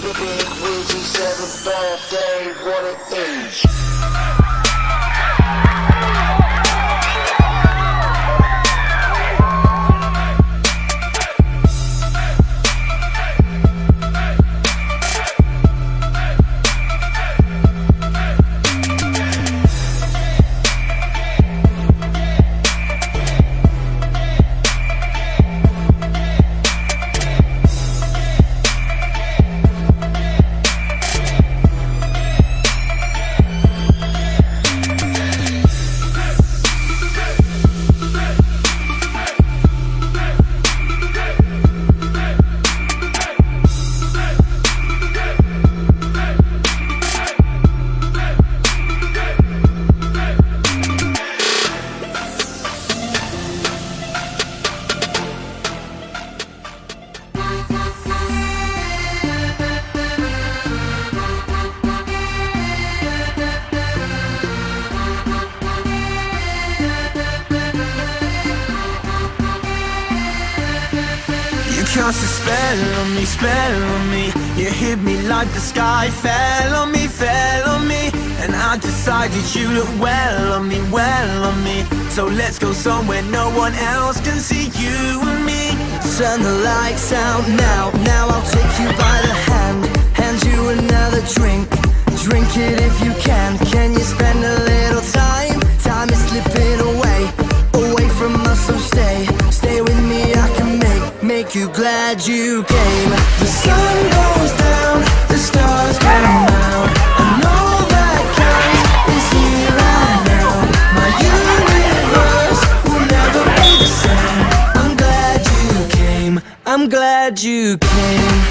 Big Wizzy, 7th birthday, what it is. Cast a spell on me. You hit me like the sky fell on me, fell on me. And I decided you look well on me, well on me. So let's go somewhere no one else can see you and me. Turn the lights out now, now I'll take you by the hand you another drink, drink it if you can. Can you spend a little time? Time is slipping away from us, so stay with me. I can make you glad you came. The sun goes down, the stars come out, and all that counts is here and now. My universe will never be the same. I'm glad you came, I'm glad you came.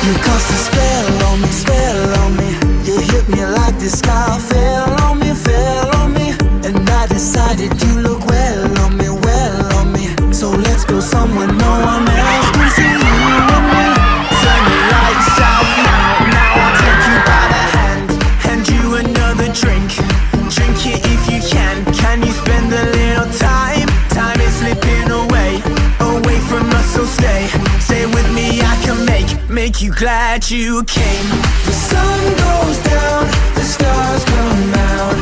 You cast a spell on me. You hit me like the sky fell on me, fell on me. And I decided you look well on me, well on me. So let's go somewhere no one else can see you and me. Turn the lights out now I'll take you by the hand you another drink, drink it if you can. Can you spend a little time? Time is slipping away from us, so stay with me. I can make you glad you came. The sun goes down, the stars come out,